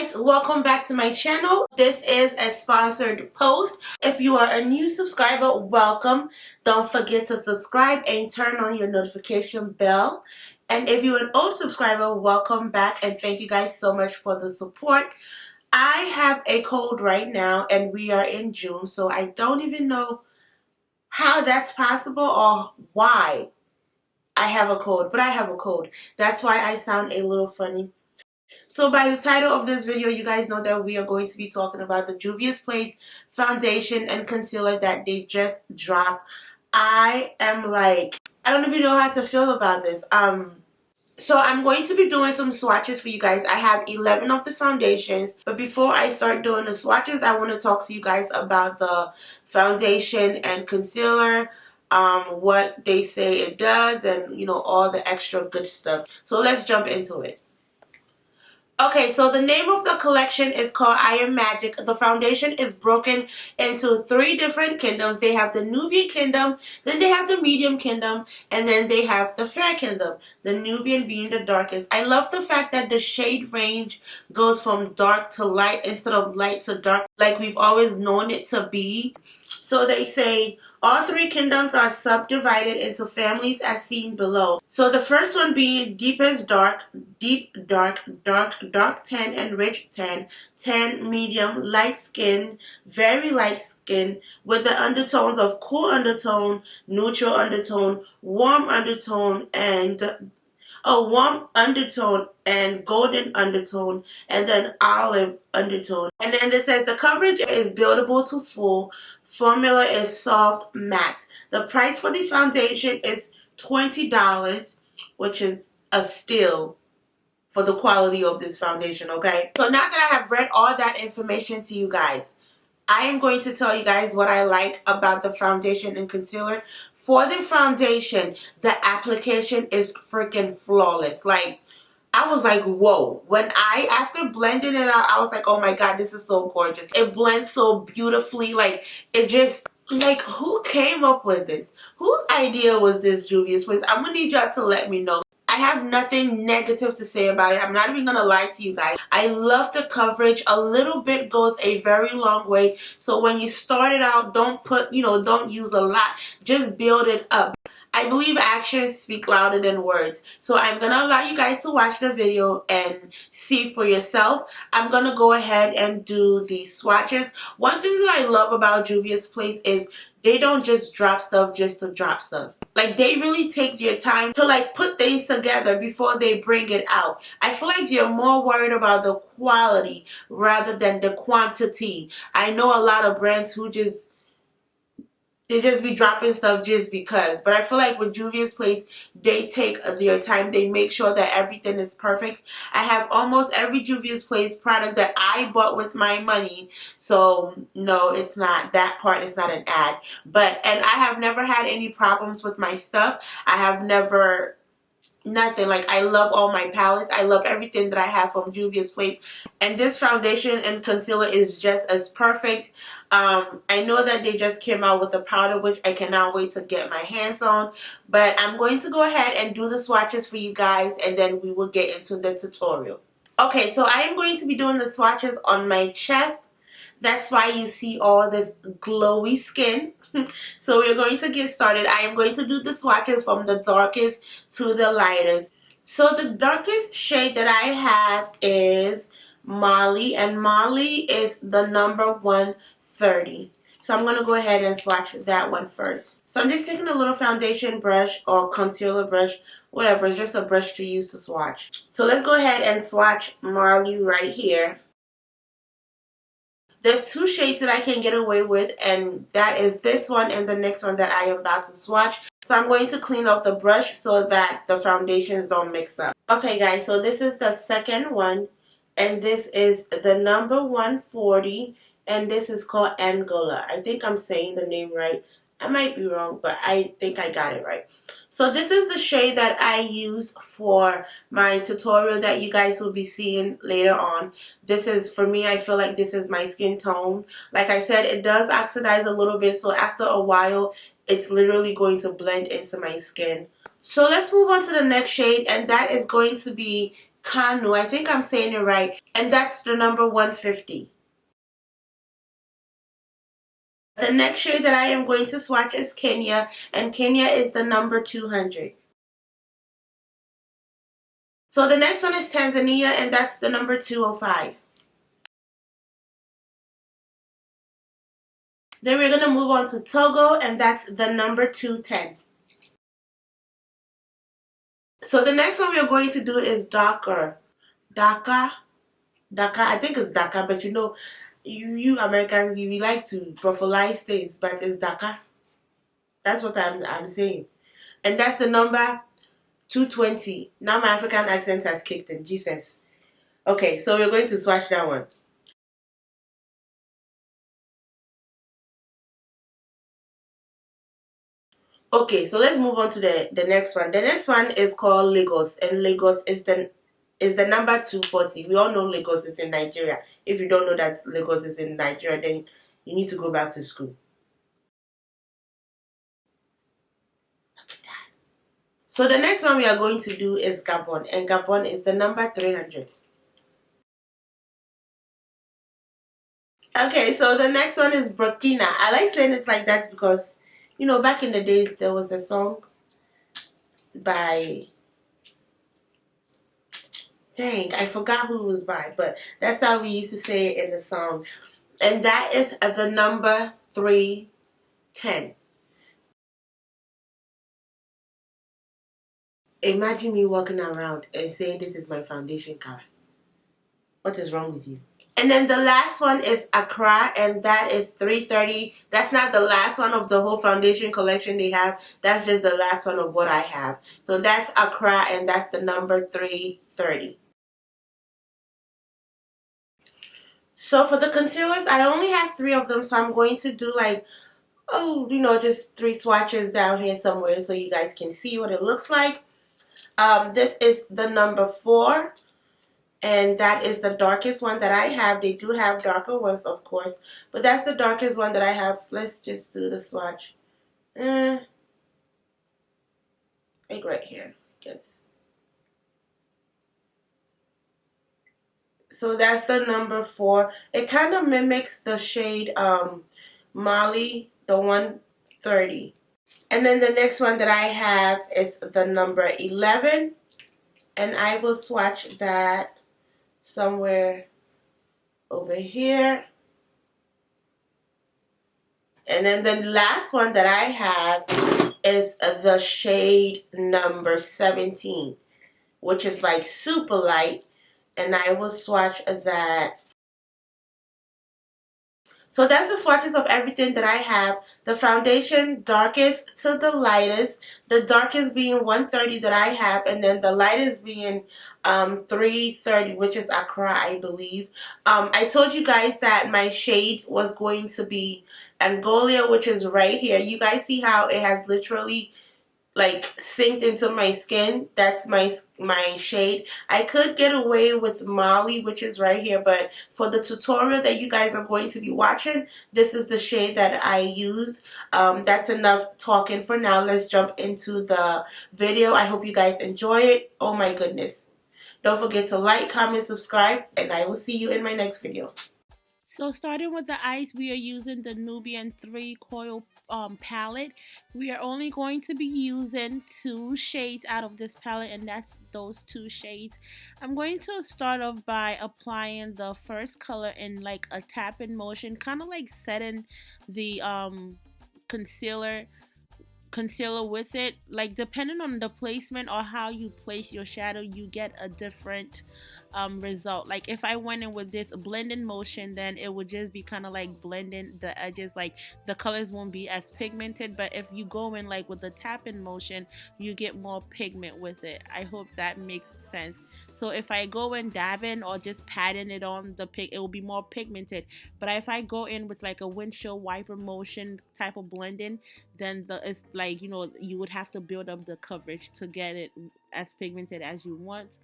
guys, welcome back to my channel. This is a sponsored post. If you are a new subscriber, welcome. Don't forget to subscribe and turn on your notification bell. And if you're an old subscriber, welcome back and thank you guys so much for the support. I have a cold right now and we are in June, so I don't even know how that's possible or why I have a cold, but I have a cold. That's why I sound a little funny. So by the title of this video, you guys know that we are going to be talking about the Juvias Place foundation and concealer that they just dropped. I am like, I don't even know how to feel about this. So I'm going to be doing some swatches for you guys. I have 11 of the foundations, but before I start doing the swatches, I want to talk to you guys about the foundation and concealer, what they say it does, and you know, all the extra good stuff. So let's jump into it. Okay, so the name of the collection is called I Am Magic. The foundation is broken into 3 different kingdoms. They have the Nubian kingdom, then they have the medium kingdom, and then they have the fair kingdom. The Nubian being the darkest. I love the fact that the shade range goes from dark to light instead of light to dark like we've always known it to be. So they say all 3 kingdoms are subdivided into families as seen below. So the first one being deepest dark, deep dark, dark tan and rich tan, tan medium, light skin, very light skin with the undertones of cool undertone, neutral undertone, warm undertone, and a warm undertone and golden undertone, and then olive undertone. And then it says the coverage is buildable to full. Formula is soft matte. The price for the foundation is $20, which is a steal for the quality of this foundation, okay? So now that I have read all that information to you guys, I am going to tell you guys what I like about the foundation and concealer. For the foundation, the application is freaking flawless. Like, I was like, whoa. After blending it out, I was like, oh my god, this is so gorgeous. It blends so beautifully. Like, it just, like, who came up with this? Whose idea was this, Juvia's Place? I'm gonna need y'all to let me know. I have nothing negative to say about it. I'm not even gonna lie to you guys. I love the coverage. A little bit goes a very long way. So when you start it out, don't use a lot. Just build it up. I believe actions speak louder than words. So I'm going to allow you guys to watch the video and see for yourself. I'm going to go ahead and do the swatches. One thing that I love about Juvia's Place is they don't just drop stuff just to drop stuff. Like, they really take their time to like put things together before they bring it out. I feel like they're more worried about the quality rather than the quantity. I know a lot of brands who they just be dropping stuff just because. But I feel like with Juvia's Place, they take their time. They make sure that everything is perfect. I have almost every Juvia's Place product that I bought with my money. So, no, it's not. That part is not an ad. And I have never had any problems with my stuff. I have never... nothing. Like, I love all my palettes. I love everything that I have from Juvia's Place. And this foundation and concealer is just as perfect. I know that they just came out with a powder, which I cannot wait to get my hands on. But I'm going to go ahead and do the swatches for you guys, and then we will get into the tutorial. Okay, so I am going to be doing the swatches on my chest. That's why you see all this glowy skin. So we're going to get started. I am going to do the swatches from the darkest to the lightest. So the darkest shade that I have is Molly, and Molly is the number 130. So I'm going to go ahead and swatch that one first. So I'm just taking a little foundation brush or concealer brush, whatever. It's just a brush to use to swatch. So let's go ahead and swatch Molly right here. There's 2 shades that I can get away with, and that is this one and the next one that I am about to swatch. So I'm going to clean off the brush so that the foundations don't mix up. Okay guys, so this is the second one, and this is the number 140, and this is called Angola. I think I'm saying the name right. I might be wrong, but I think I got it right. So this is the shade that I used for my tutorial that you guys will be seeing later on. This is, for me, I feel like this is my skin tone. Like I said, it does oxidize a little bit, so after a while, it's literally going to blend into my skin. So let's move on to the next shade, and that is going to be Kano. I think I'm saying it right. And that's the number 150. The next shade that I am going to swatch is Kenya, and Kenya is the number 200. So the next one is Tanzania, and that's the number 205. Then we're going to move on to Togo, and that's the number 210. So the next one we're going to do is Dakar. Dakar. I think it's Dakar, but you know, you Americans, you like to prophesize things, but it's Dakar. That's what I'm saying. And that's the number 220. Now my African accent has kicked in. Jesus. Okay, so we're going to swatch that one. Okay, so let's move on to the next one. The next one is called Lagos, and Lagos is the number 240. We all know Lagos is in Nigeria. If you don't know that Lagos is in Nigeria, then you need to go back to school. Look at that. So the next one we are going to do is Gabon, and Gabon is the number 300. Okay, so the next one is Burkina. I like saying it like that because, you know, back in the days there was a song by, dang, I forgot who it was by, but that's how we used to say it in the song. And that is the number 310. Imagine me walking around and saying this is my foundation color. What is wrong with you? And then the last one is Accra, and that is 330. That's not the last one of the whole foundation collection they have. That's just the last one of what I have. So that's Accra, and that's the number 330. So for the concealers, I only have 3 of them, so I'm going to do like, oh, you know, just 3 swatches down here somewhere so you guys can see what it looks like. This is the number 4. And that is the darkest one that I have. They do have darker ones, of course. But that's the darkest one that I have. Let's just do the swatch. Like right here, I guess. So that's the number 4. It kind of mimics the shade Molly, the 130. And then the next one that I have is the number 11. And I will swatch that somewhere over here. And then the last one that I have is the shade number 17, which is like super light. And I will swatch that. So that's the swatches of everything that I have. The foundation, darkest to the lightest. The darkest being 130 that I have. And then the lightest being 330, which is Accra, I believe. I told you guys that my shade was going to be Angola, which is right here. You guys see how it has literally like synced into my skin. That's my shade. I could get away with Molly, which is right here, but for the tutorial that you guys are going to be watching, this is the shade that I used. That's enough talking for now. Let's jump into the video. I hope you guys enjoy it. Oh my goodness. Don't forget to like, comment, subscribe, and I will see you in my next video. So starting with the eyes, we are using the Nubian 3 Coil palette. We are only going to be using 2 shades out of this palette, and that's those 2 shades. I'm going to start off by applying the first color in like a tapping motion, kind of like setting the concealer with it. Like depending on the placement or how you place your shadow, you get a different result. Like if I went in with this blending motion, then it would just be kind of like blending the edges, like the colors won't be as pigmented. But if you go in like with the tapping motion, you get more pigment with it. I hope that makes sense. So if I go in dabbing or just patting it on the it will be more pigmented. But if I go in with like a windshield wiper motion type of blending, then it's like, you know, you would have to build up the coverage to get it as pigmented as you want.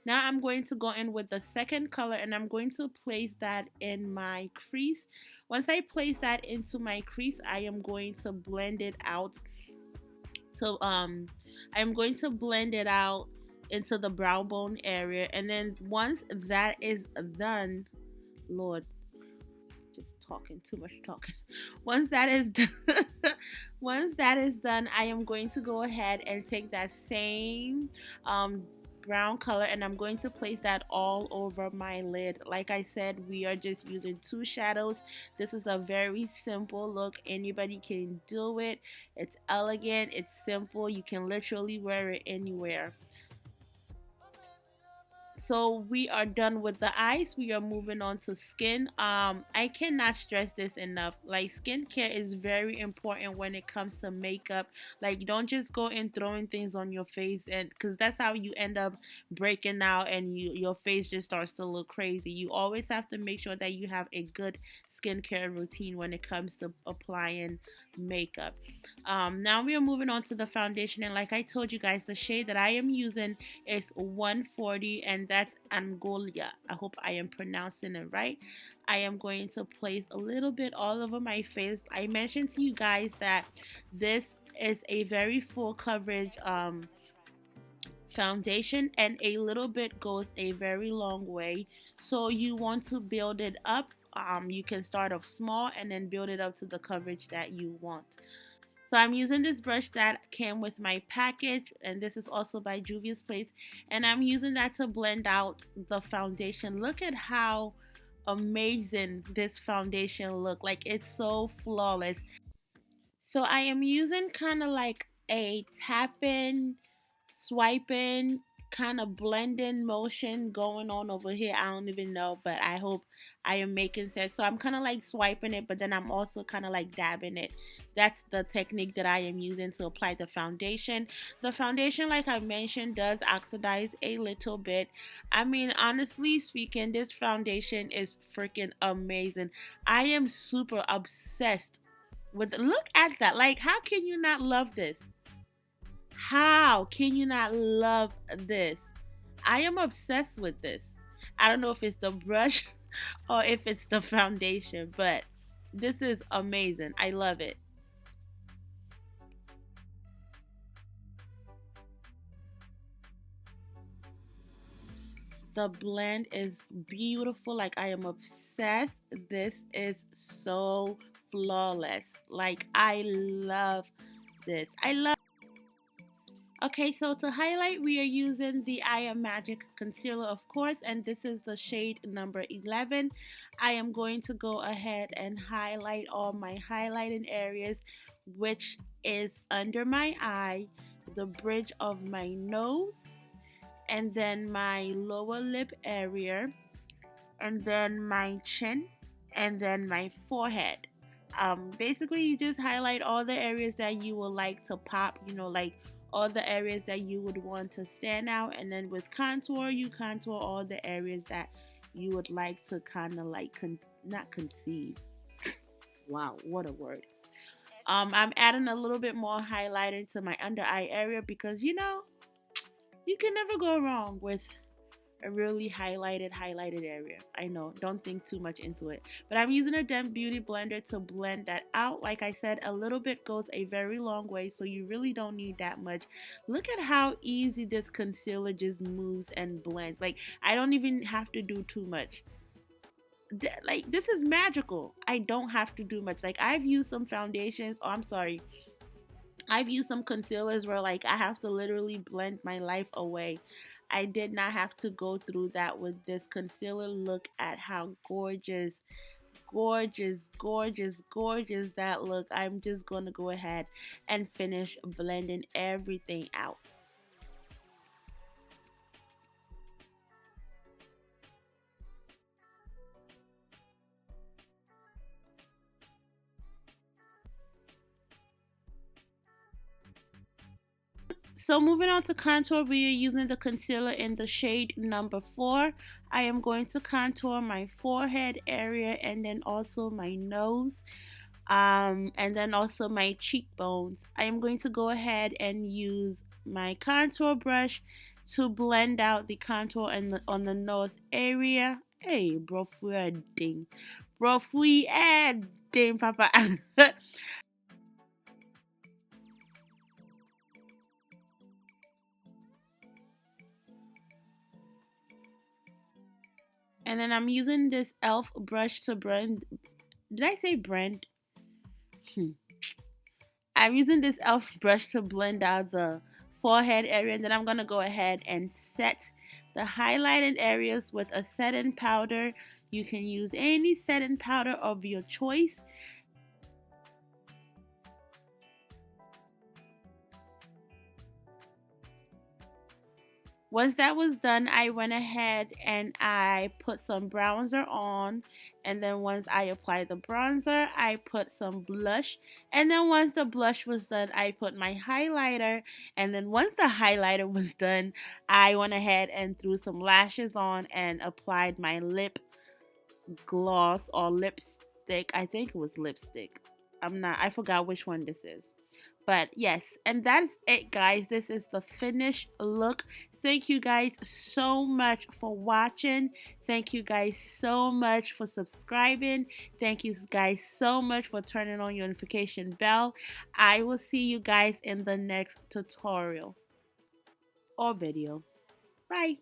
Now I'm going to go in with the second color, and I'm going to place that in my crease. Once I place that into my crease, I am going to blend it out. So I'm going to blend it out into the brow bone area. And then once that is done, Lord, just talking too much talking. Once that is done, once that is done, I am going to go ahead and take that same um, brown color and I'm going to place that all over my lid. Like I said, we are just using two shadows. This is a very simple look. Anybody can do it. It's elegant. It's simple. You can literally wear it anywhere. So we are done with the eyes. We are moving on to skin. I cannot stress this enough. Like, skincare is very important when it comes to makeup. Like, don't just go in throwing things on your face, and because that's how you end up breaking out and your face just starts to look crazy. You always have to make sure that you have a good skincare routine when it comes to applying makeup. Now we are moving on to the foundation, and like I told you guys, the shade that I am using is 140, and that's Angola. I hope I am pronouncing it right. I am going to place a little bit all over my face. I mentioned to you guys that this is a very full coverage foundation, and a little bit goes a very long way. So you want to build it up. You can start off small and then build it up to the coverage that you want. So I'm using this brush that came with my package, and this is also by Juvia's Place, and I'm using that to blend out the foundation. Look at how amazing this foundation look. Like, it's so flawless. So I am using kind of like a tapping, swiping, kind of blending motion going on over here. I don't even know, but I hope I am making sense. So I'm kind of like swiping it, but then I'm also kind of like dabbing it. That's the technique that I am using to apply the foundation. The foundation, like I mentioned, does oxidize a little bit. I mean, honestly speaking, this foundation is freaking amazing. I am super obsessed with, look at that. Like, how can you not love this? How can you not love this? I am obsessed with this. I don't know if it's the brush or if it's the foundation, but this is amazing. I love it. The blend is beautiful. Like, I am obsessed. This is so flawless. Like, I love this. I love. Okay, so to highlight, we are using the I Am Magic concealer, of course, and this is the shade number 11. I am going to go ahead and highlight all my highlighting areas, which is under my eye, the bridge of my nose, and then my lower lip area, and then my chin, and then my forehead. Basically, you just highlight all the areas that you would like to pop, like all the areas that you would want to stand out. And then with contour, you contour all the areas that you would like to kind of like, not conceive. Wow, what a word. I'm adding a little bit more highlighter to my under eye area because, you can never go wrong with a really highlighted area. I know, don't think too much into it. But I'm using a Dem Beauty blender to blend that out. Like I said, a little bit goes a very long way, so you really don't need that much. Look at how easy this concealer just moves and blends. Like, I don't even have to do too much. Like, this is magical. I don't have to do much. Like, I've used some foundations. Oh, I'm sorry. I've used some concealers where, like, I have to literally blend my life away. I did not have to go through that with this concealer. Look at how gorgeous, gorgeous, gorgeous, gorgeous that look. I'm just going to go ahead and finish blending everything out. So moving on to contour, we are using the concealer in the shade number 4. I am going to contour my forehead area and then also my nose, and then also my cheekbones. I am going to go ahead and use my contour brush to blend out the contour on the nose area. Hey, bro, ding, bro, ding, papa. And then I'm using this e.l.f. brush to blend. Did I say blend? Hmm. I'm using this e.l.f. brush to blend out the forehead area, and then I'm going to go ahead and set the highlighted areas with a setting powder. You can use any setting powder of your choice. Once that was done, I went ahead and I put some bronzer on. And then once I applied the bronzer, I put some blush. And then once the blush was done, I put my highlighter. And then once the highlighter was done, I went ahead and threw some lashes on and applied my lip gloss or lipstick. I think it was lipstick. I forgot which one this is. But yes, and that's it, guys. This is the finished look. Thank you guys so much for watching. Thank you guys so much for subscribing. Thank you guys so much for turning on your notification bell. I will see you guys in the next tutorial or video. Bye.